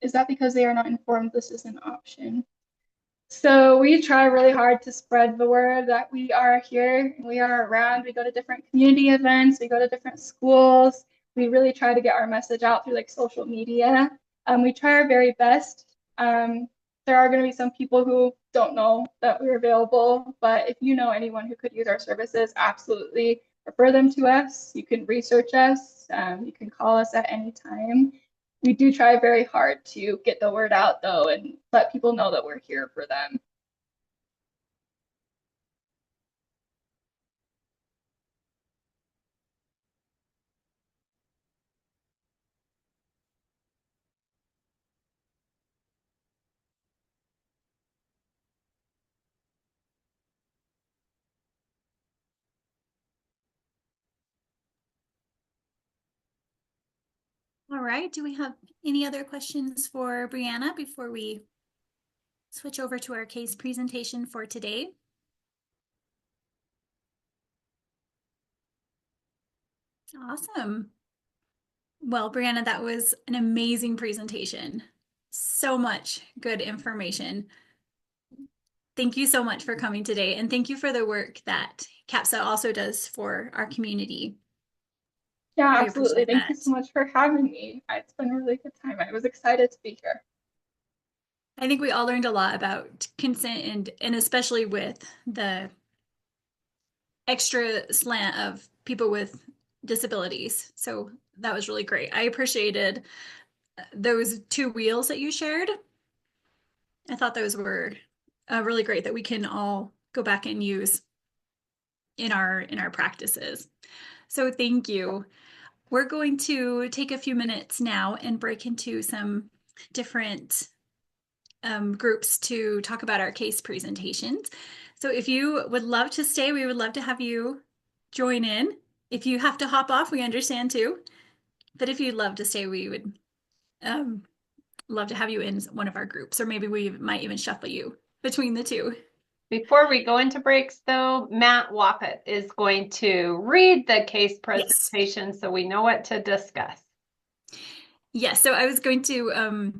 Is that because they are not informed this is an option? So we try really hard to spread the word that we are here, we are around, we go to different community events, we go to different schools. We really try to get our message out through like social media. We try our very best. There are going to be some people who don't know that we're available, but if you know anyone who could use our services, absolutely refer them to us. You can research us. You can call us at any time. We do try very hard to get the word out though and let people know that we're here for them. All right, do we have any other questions for Breanna before we switch over to our case presentation for today? Awesome. Well, Breanna, that was an amazing presentation. So much good information. Thank you so much for coming today, and thank you for the work that CAPSA also does for our community. Yeah, We absolutely. appreciate Thank you that. so much for having me. It's been a really good time. I was excited to be here. I think we all learned a lot about consent and especially with the extra slant of people with disabilities. So that was really great. I appreciated those two wheels that you shared. I thought those were really great that we can all go back and use in our practices. So thank you. we're going to take a few minutes now and break into some different groups to talk about our case presentations. So if you would love to stay, we would love to have you join in. If you have to hop off, we understand too. But if you'd love to stay, we would love to have you in one of our groups, or maybe we might even shuffle you between the two. Before we go into breaks, though, Matt Wappett is going to read the case Yes. presentation so we know what to discuss. Yes, so I was going to,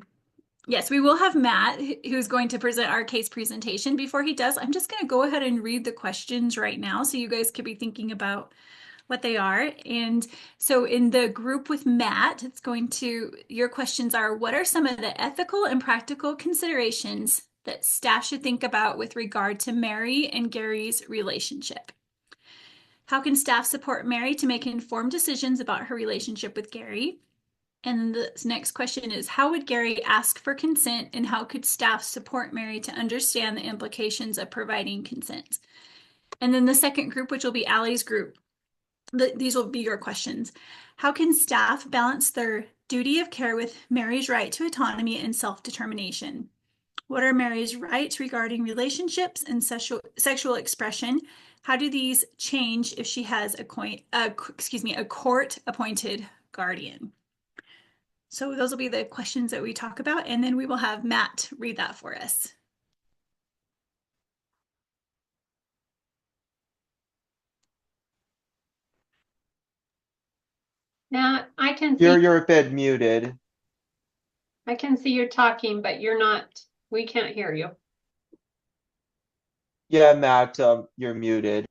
yes, we will have Matt who's going to present our case presentation. Before he does, I'm just going to go ahead and read the questions right now so you guys could be thinking about what they are. And so in the group with Matt, it's going to, your questions are, what are some of the ethical and practical considerations that staff should think about with regard to Mary and Gary's relationship? How can staff support Mary to make informed decisions about her relationship with Gary? And the next question is, how would Gary ask for consent, and how could staff support Mary to understand the implications of providing consent? And then the second group, which will be Allie's group, these will be your questions. How can staff balance their duty of care with Mary's right to autonomy and self-determination? What are Mary's rights regarding relationships and sexual expression? How do these change if she has a court-appointed guardian? So those will be the questions that we talk about, and then we will have Matt read that for us. Matt, I can You're a bit muted. see you're talking, but you're not, we can't hear you. Yeah, Matt, you're muted.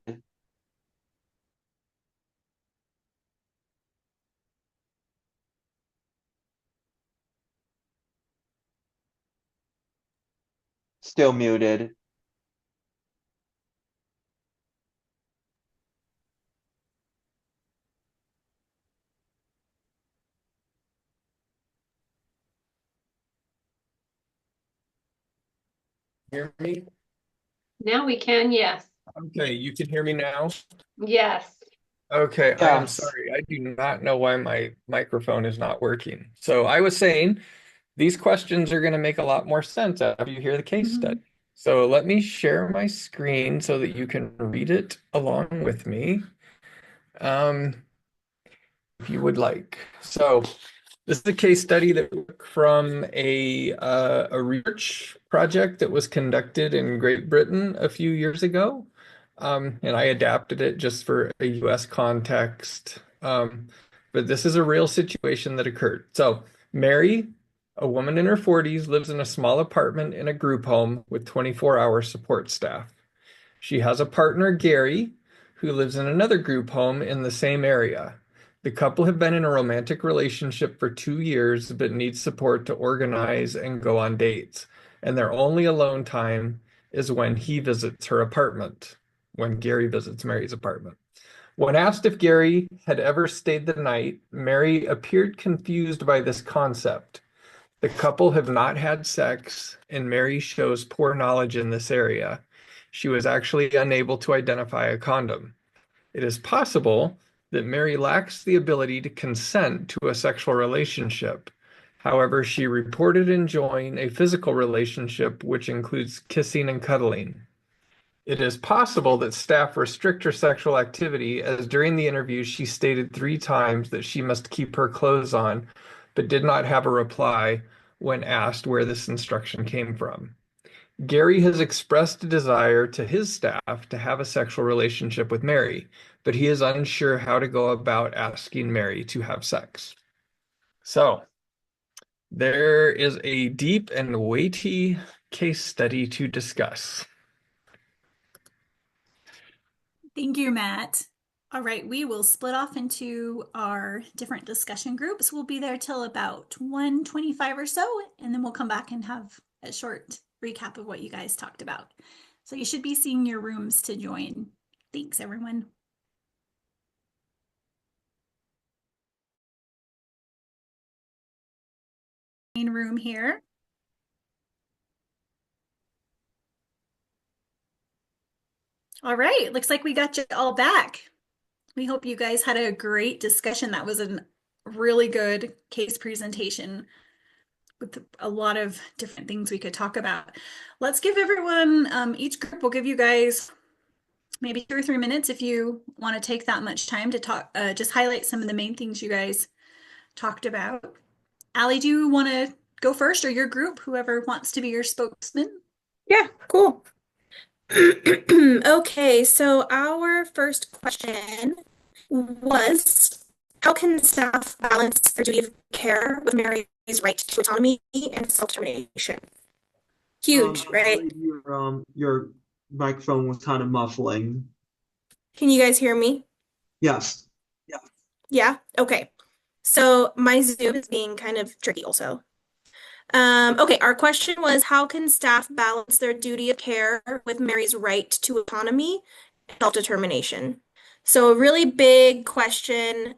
Still muted. Hear me? Now we can, yes. Okay, you can hear me now? Yes. Okay, I am Yes. sorry. I do not know why my microphone is not working. So I was saying these questions are going to make a lot more sense after you hear the case study. So let me share my screen so that you can read it along with me, if you would like. So this is a case study that we took from a research project that was conducted in Great Britain a few years ago. And I adapted it just for a US context. But this is a real situation that occurred. So Mary, a woman in her 40s, lives in a small apartment in a group home with 24-hour support staff. She has a partner, Gary, who lives in another group home in the same area. The couple have been in a romantic relationship for 2 years, but need support to organize and go on dates. And their only alone time is when he visits her apartment, when Gary visits Mary's apartment. When asked if Gary had ever stayed the night, Mary appeared confused by this concept. The couple have not had sex, and Mary shows poor knowledge in this area. She was actually unable to identify a condom. It is possible that Mary lacks the ability to consent to a sexual relationship. However, she reported enjoying a physical relationship, which includes kissing and cuddling. It is possible that staff restrict her sexual activity, as during the interview she stated 3 times that she must keep her clothes on, but did not have a reply when asked where this instruction came from. Gary has expressed a desire to his staff to have a sexual relationship with Mary, but he is unsure how to go about asking Mary to have sex. So, there is a deep and weighty case study to discuss. Thank you, Matt. All right, we will split off into our different discussion groups. We'll be there till about 1:25 or so, and then we'll come back and have a short recap of what you guys talked about. So you should be seeing your rooms to join. Thanks, everyone. Main room here. All right, looks like we got you all back. We hope you guys had a great discussion. That was a really good case presentation with a lot of different things we could talk about. Let's give everyone, each group will give you guys maybe 2 or 3 minutes if you want to take that much time to talk, just highlight some of the main things you guys talked about. Allie, do you want to go first, or your group, whoever wants to be your spokesman? Yeah, cool. Okay, so our first question was, how can staff balance their duty of care with Mary's right to autonomy and self-determination? Huge, I right? believe your microphone was kind of muffling. Can you guys hear me? Yes. Yeah? Okay. So my Zoom is being kind of tricky also. Okay, our question was, how can staff balance their duty of care with Mary's right to autonomy and self-determination? So a really big question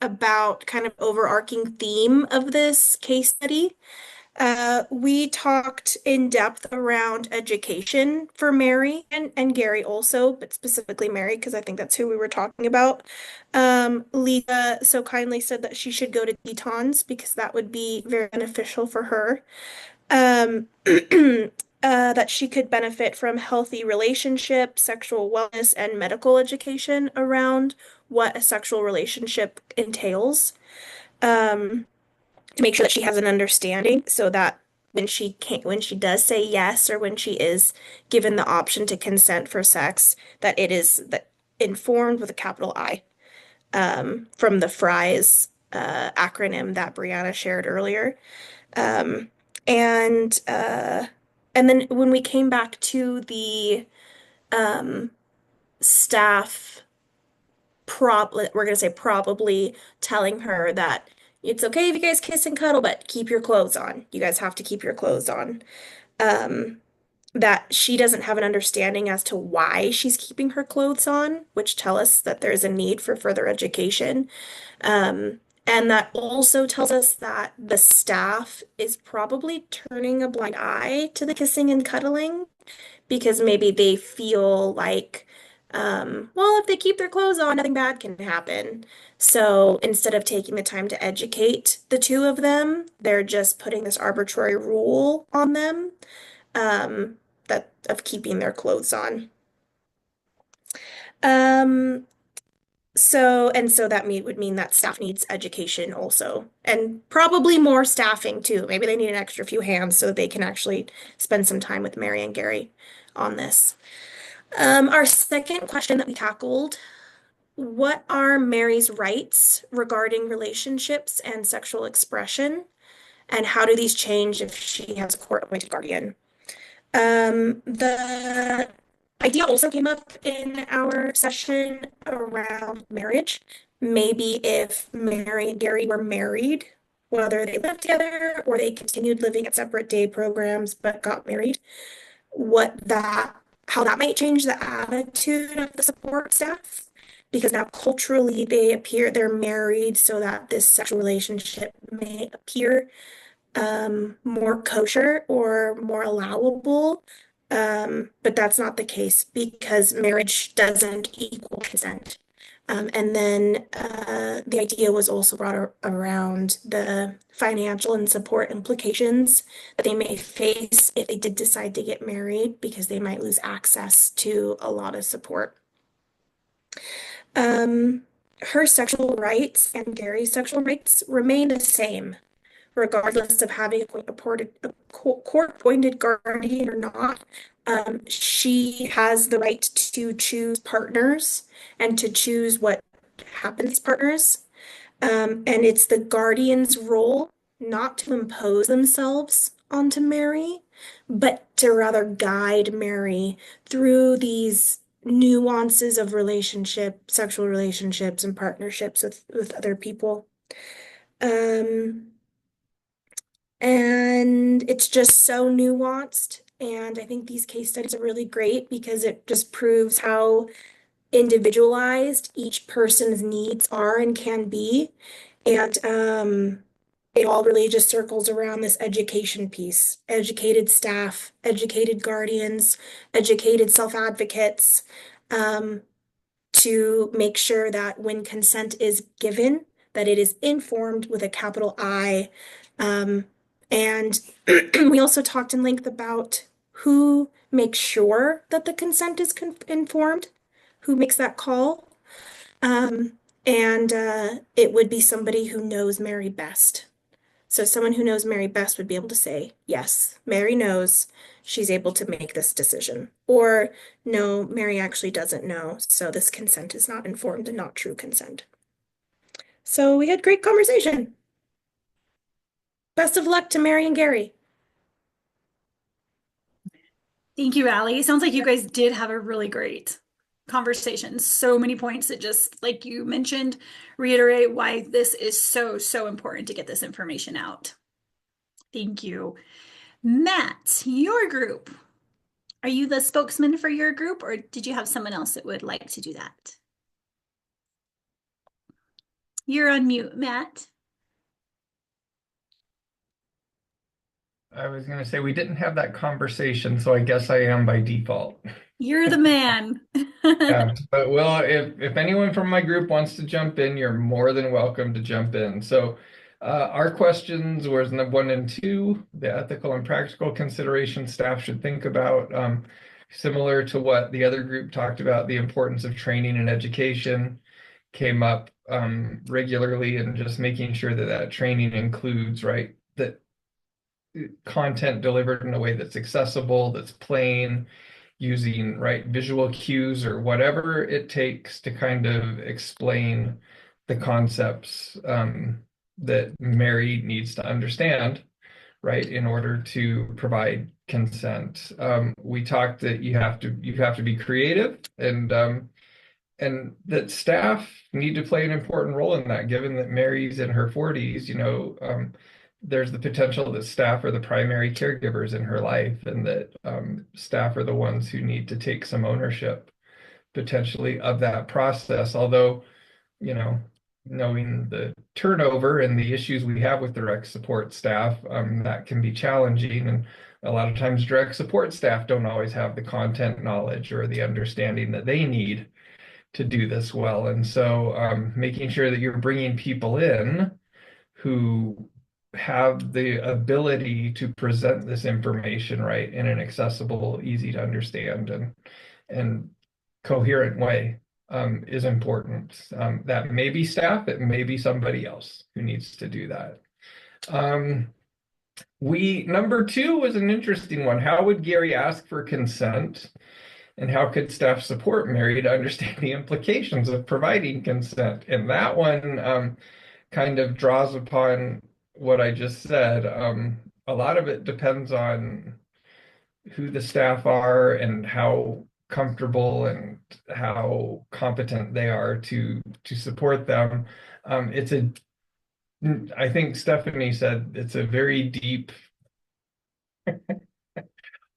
about kind of overarching theme of this case study. We talked in depth around education for Mary and Gary also, but specifically Mary, because I think that's who we were talking about. Lisa so kindly said that she should go to Tetons because that would be very beneficial for her. That she could benefit from healthy relationships, sexual wellness, and medical education around what a sexual relationship entails. To make sure that she has an understanding so that when she does say yes, or when she is given the option to consent for sex, that it is that informed with a capital I, from the FRIES acronym that Breanna shared earlier. Um, and uh, and then when we came back to the um, staff, we're gonna say probably telling her that it's okay if you guys kiss and cuddle, but keep your clothes on. You guys have to keep your clothes on. Um, that she doesn't have an understanding as to why she's keeping her clothes on, which tell us that there's a need for further education. And that also tells us that the staff is probably turning a blind eye to the kissing and cuddling because maybe they feel like, well, if they keep their clothes on, nothing bad can happen. So instead of taking the time to educate the two of them, they're just putting this arbitrary rule on them, um, that of keeping their clothes on. Um, so that would mean that staff needs education also, and probably more staffing too. Maybe they need an extra few hands so they can actually spend some time with Mary and Gary on this. Our second question that we tackled, what are Mary's rights regarding relationships and sexual expression, and how do these change if she has a court-appointed guardian? The idea also came up in our session around marriage. Maybe if Mary and Gary were married, whether they lived together or they continued living at separate day programs but got married, how that might change the attitude of the support staff. Because now culturally they're married, so that this sexual relationship may appear more kosher or more allowable. But that's not the case because marriage doesn't equal consent. And then the idea was also brought around the financial and support implications that they may face if they did decide to get married because they might lose access to a lot of support. Her sexual rights and Gary's sexual rights remain the same, regardless of having a court-appointed guardian or not. She has the right to choose partners and to choose what happens to partners. And it's the guardian's role not to impose themselves onto Mary, but to rather guide Mary through these nuances of sexual relationships, and partnerships with other people. And it's just so nuanced. And I think these case studies are really great because it just proves how individualized each person's needs are and can be. And it all really just circles around this education piece: educated staff, educated guardians, educated self-advocates, to make sure that when consent is given, that it is informed with a capital I. And we also talked in length about who makes sure that the consent is informed, who makes that call. Um, and it would be somebody who knows Mary best. So someone who knows Mary best would be able to say, yes, Mary knows, she's able to make this decision. Or no, Mary actually doesn't know, so this consent is not informed and not true consent. So we had great conversation. Best of luck to Mary and Gary. Thank you, Allie. Sounds like you guys did have a really great conversation. So many points that just, like you mentioned, reiterate why this is so, so important to get this information out. Thank you. Matt, your group. Are you the spokesman for your group, or did you have someone else that would like to do that? You're on mute, Matt. I was going to say we didn't have that conversation, so I guess I am by default. You're the man. Yeah, but well, if anyone from my group wants to jump in, you're more than welcome to jump in. So our questions was number 1 and 2, the ethical and practical considerations staff should think about, similar to what the other group talked about, the importance of training and education came up regularly, and just making sure that that training includes, right, that content delivered in a way that's accessible, that's plain, using right visual cues or whatever it takes to kind of explain the concepts that Mary needs to understand, right, in order to provide consent. We talked that you have to be creative, and that staff need to play an important role in that, given that Mary's in her 40s, there's the potential that staff are the primary caregivers in her life, and that staff are the ones who need to take some ownership potentially of that process. Although, knowing the turnover and the issues we have with direct support staff, that can be challenging. And a lot of times direct support staff don't always have the content knowledge or the understanding that they need to do this well. And so making sure that you're bringing people in who have the ability to present this information right in an accessible, easy to understand, and coherent way is important. That may be staff, it may be somebody else who needs to do that. Number 2 was an interesting one. How would Gary ask for consent? And how could staff support Mary to understand the implications of providing consent? And that one kind of draws upon what I just said. A lot of it depends on who the staff are and how comfortable and how competent they are to support them. I think Stephanie said it's a very deep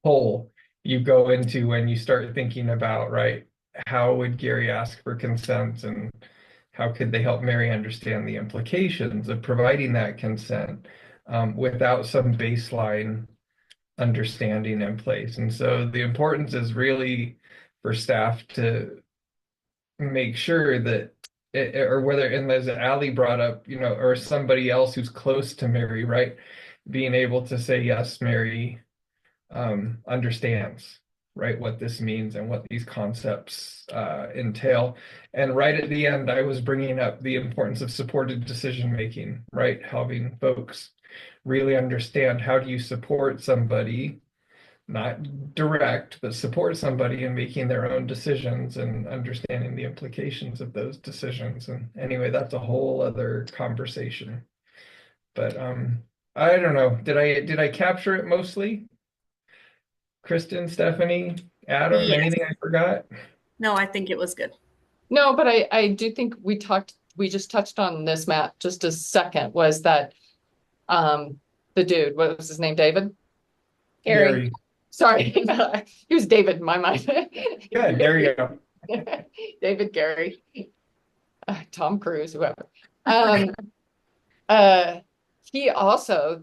hole you go into when you start thinking about, right, how would Gary ask for consent, and how could they help Mary understand the implications of providing that consent without some baseline understanding in place. And so the importance is really for staff to make sure that or whether, and as Allie brought up, or somebody else who's close to Mary, right, being able to say, yes, Mary understands, right, what this means and what these concepts entail. And right at the end, I was bringing up the importance of supported decision making, right, helping folks really understand how do you support somebody, not direct, but support somebody in making their own decisions and understanding the implications of those decisions. And anyway, that's a whole other conversation. But I don't know, did I capture it mostly? Kristen, Stephanie, Adam, Yes. anything I forgot? No, I think it was good. No, but I do think we just touched on this, Matt, just a second, was that the dude, what was his name, David? Gary. Sorry, he was David in my mind. Good, there you go. David, Gary, Tom Cruise, whoever. He also,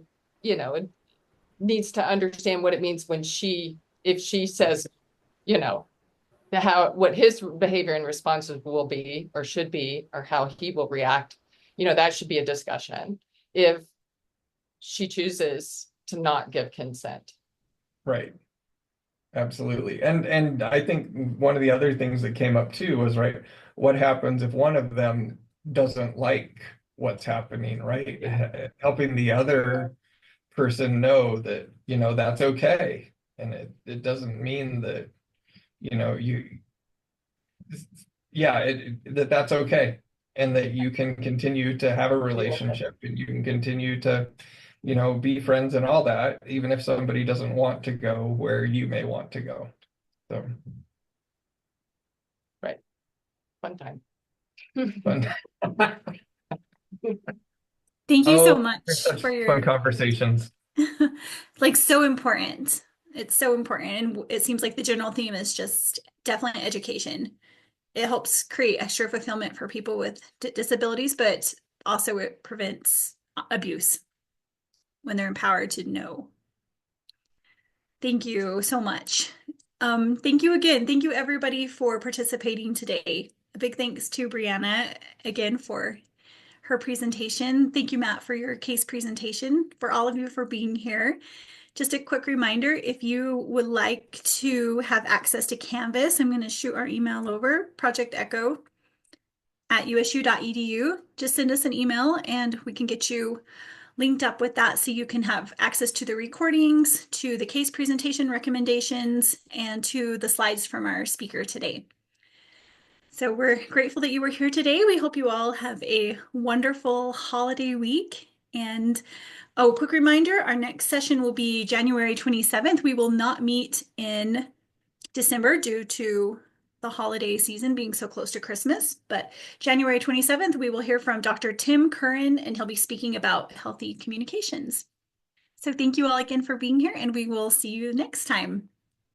needs to understand what it means when if she says, what his behavior and responses will be or should be, or how he will react, that should be a discussion if she chooses to not give consent. Right. Absolutely. And I think one of the other things that came up too was, right, what happens if one of them doesn't like what's happening, right? Helping the other person know that, that's okay. And it doesn't mean that, that's okay. And that you can continue to have a relationship and you can continue to, be friends and all that, even if somebody doesn't want to go where you may want to go. So. Right. Fun time. Fun. Thank you so Oh, much such for fun your conversations. like so important. It's so important. And it seems like the general theme is just definitely education. It helps create extra fulfillment for people with disabilities, but also it prevents abuse when they're empowered to know. Thank you so much. Thank you again. Thank you everybody for participating today. A big thanks to Breanna again for her presentation. Thank you, Matt, for your case presentation, for all of you for being here. Just a quick reminder, if you would like to have access to Canvas, I'm going to shoot our email over, projectecho@usu.edu. Just send us an email and we can get you linked up with that so you can have access to the recordings, to the case presentation recommendations, and to the slides from our speaker today. So we're grateful that you were here today. We hope you all have a wonderful holiday week. And oh, quick reminder, our next session will be January 27th. We will not meet in December due to the holiday season being so close to Christmas. But January 27th, we will hear from Dr. Tim Curran, and he'll be speaking about healthy communications. So thank you all again for being here, and we will see you next time.